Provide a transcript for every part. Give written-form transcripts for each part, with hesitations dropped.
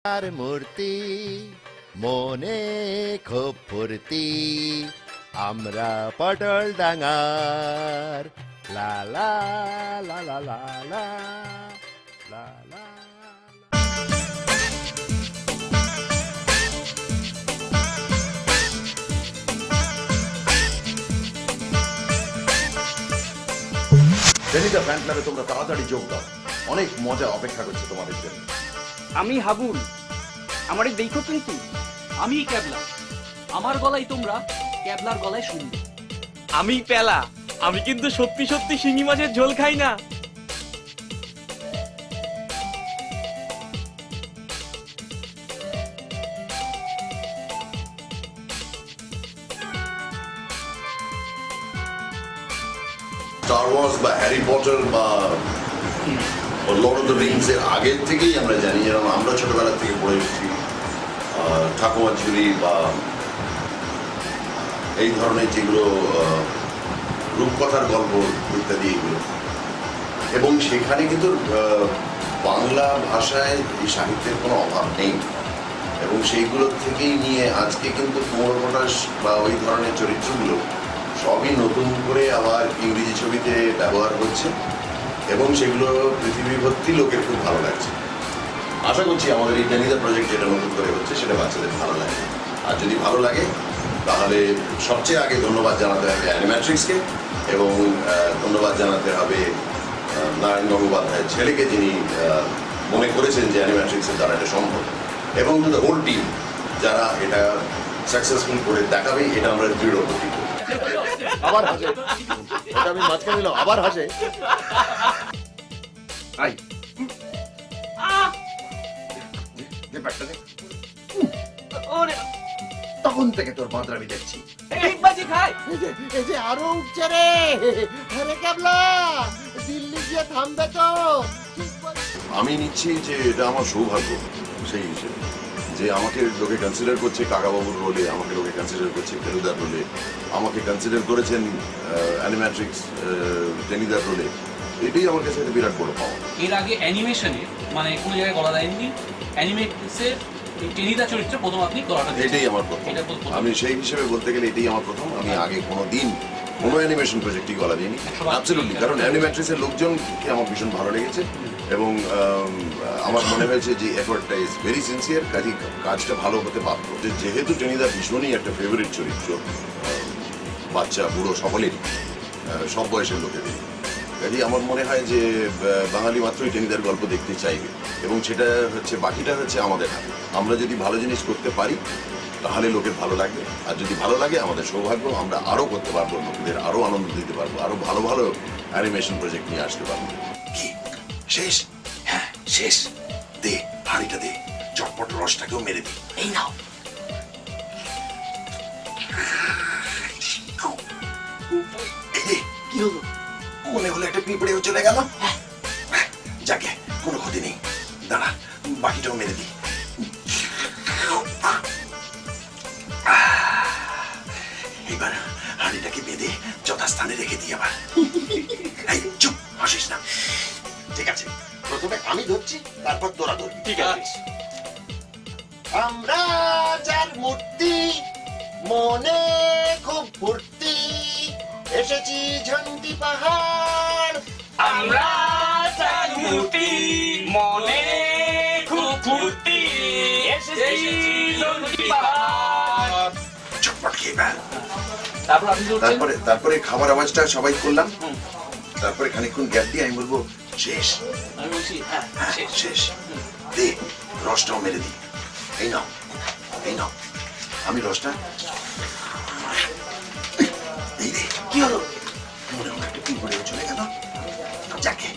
আর মূর্তি মনে খুব ফুর্তি আমরা পটল ডাঙার লা লা লা লা লা লা লা লা। টেনিদা ফ্যান ক্লাবে তোমরা তাড়াতাড়ি যোগ দাও, অনেক মজা অপেক্ষা করছে তোমাদের জন্য। আমি হাবুল, আমারে দেখো কিন্তু। আমি ক্যাবলা, আমার গলায় তোমরা ক্যাবলার গলায় শুনবে। আমি পেলা, আমি কিন্তু সত্যি সত্যি শিঙি মাছের ঝোল খাই না। স্টার ওয়ার্স বা হ্যারি পটার বা লর্ড অফ দ্য রিংস এর আগের থেকেই আমরা জানি, যেরকম আমরা ছোটবেলা থেকে পড়ে এসেছি ঠাকুমার ঝুলি বা এই ধরনের যেগুলো রূপকথার গল্প ইত্যাদি এগুলো, এবং সেখানে কিন্তু বাংলা ভাষায় এই সাহিত্যের কোনো অভাব নেই, এবং সেইগুলো থেকেই নিয়ে আজকে কিন্তু কুমোর পটাশ বা ওই ধরনের চরিত্রগুলো সবই নতুন করে আবার ইংরেজি ছবিতে ব্যবহার করছে, এবং সেগুলো পৃথিবী ভর্তি লোকের খুব ভালো লাগছে। আশা করছি আমাদের এই টেনিদা প্রজেক্ট যেটা নতুন করে হচ্ছে সেটা বাচ্চাদের ভালো লাগে, আর যদি ভালো লাগে তাহলে সবচেয়ে আগে ধন্যবাদ জানাতে হবে অ্যানিম্যাট্রিক্সকে, এবং ধন্যবাদ জানাতে হবে নারায়ণ গঙ্গোপাধ্যায়ের ছেলেকে, যিনি মনে করেছেন যে অ্যানিম্যাট্রিক্সের দ্বারা এটা সম্ভব, এবং দ্য হোল টিম যারা এটা সাকসেসফুল করে দেখাবে, এটা আমরা দৃঢ় প্রতিজ্ঞ। আবার হাসে, এটা আমি মাঝখানে নিলাম, আবার হাসে। তখন থেকে তোর বাঁদরামি দেখছি। ডিগবাজি খায়। এই যে আরো উঠছে রে, আরে ক্যাবলা দিল্লি গিয়ে থামবে তো। আমি নিচ্ছি যে এটা আমার সৌভাগ্য সেই হিসেবে, যে আমাকে লোকে কনসিডার করছে কাকাবাবুর রোলে, আমাকে লোকে কনসিডার করছে ফেলুদার রোলে, আমাকে কনসিডার করেছেন অ্যানিম্যাট্রিক্স টেনিদার রোলে। এটাই আমার কাছে একটা বিরাট বড় পাওয়া। এর আগে অ্যানিমেশনে মানে কোনো জায়গায় গলা দেয়নি, অ্যানিমেটসের টেনিদা চরিত্র প্রথম আপনি গলাটা দিয়েছেন। এটাই আমার প্রথম। আমি সেই হিসেবে বলতে গেলে এটাই আমার প্রথম। আমি আগে কোনো দিন কোনো অ্যানিমেশন প্রজেক্টই গলা দিইনি। অ্যাবসলিউটলি, কারণ অ্যানিম্যাট্রিক্সের লোকজনকে আমার ভীষণ ভালো লেগেছে, এবং আমার মনে হয়েছে যে এফোর্টটা ইজ ভেরি সিনসিয়ার, কাজটা ভালো হতে পারত। যেহেতু টেনিদা ভীষণই একটা ফেভারিট চরিত্র বাচ্চা বুড়ো সকলেরই, সব বয়সের লোকেদের, কাজে আমার মনে হয় যে বাঙালি মাত্রই টেনিদার গল্প দেখতে চাইবে, এবং সেটা হচ্ছে বাকিটা হচ্ছে আমাদের হাতে। আমরা যদি ভালো জিনিস করতে পারি তাহলে লোকের ভালো লাগবে, আর যদি ভালো লাগে আমাদের সৌভাগ্য, আমরা আরও করতে পারবো, লোকেদের আরও আনন্দ দিতে পারবো, আরও ভালো ভালো অ্যানিমেশন প্রজেক্ট নিয়ে আসতে পারবো। কি শেষ? হ্যাঁ শেষ। দে হাঁড়িটা দে, চটপট রসটাকেও মেরে দি। এই নাও। কি হলো? মনে হলো একটা পিঁপড়েও চলে গেল। যাকে কোনো ক্ষতি নেই, দাঁড়া বাকিটাও মেরে দি। এবার হাঁড়িটাকে বেঁধে যথাস্থানে রেখে দিই আবার। এই চুপ, হাসিস না। ঠিক আছে, প্রথমে আমি ধরছি, তারপর তোরা ধরবি। ঠিক আছে। আমরা যার মূর্তি মনে খুব ফুর্তি এসেছি ঝন্টি পাহাড়। আমরা চার মূর্তি মনে খুব ফুর্তি এসেছি লন্ডি পাহাড়। চটপট খেয়ে ফেল। তারপর আপনি বলছেন তারপরে খাবার আওয়াজটা সবাই করলাম, তারপরে খানিকক্ষণ গ্যাপ দিয়ে আমি বলবো শেষ। আমি বলছি হ্যাঁ শেষ। শেষ। দে রসটাও মেরে দি। এই নাও, এই নাও। আমি রসটা এই রে। কি হলো? মনে হলো একটা পিঁপড়ে চলে গেল। যাকে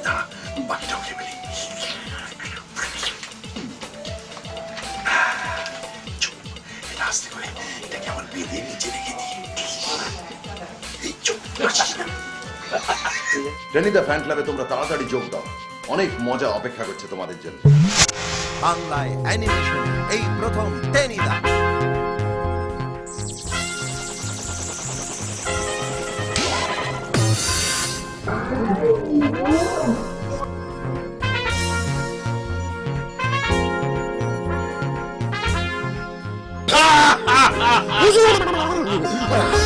দাঁড়া, বাকিটাও খেয়ে ফেলি। চুপ, এটা আস্তে করে এটাকে আমার বেঁধে নিচে রেখে দিই। এই চুপ, টেনিদা ফ্যান ক্লাবে তোমরা তাড়াতাড়ি যোগ দাও, অনেক মজা অপেক্ষা করছে তোমাদের জন্য। বাংলায় অ্যানিমেশন এই প্রথম টেনিদা। হুজুর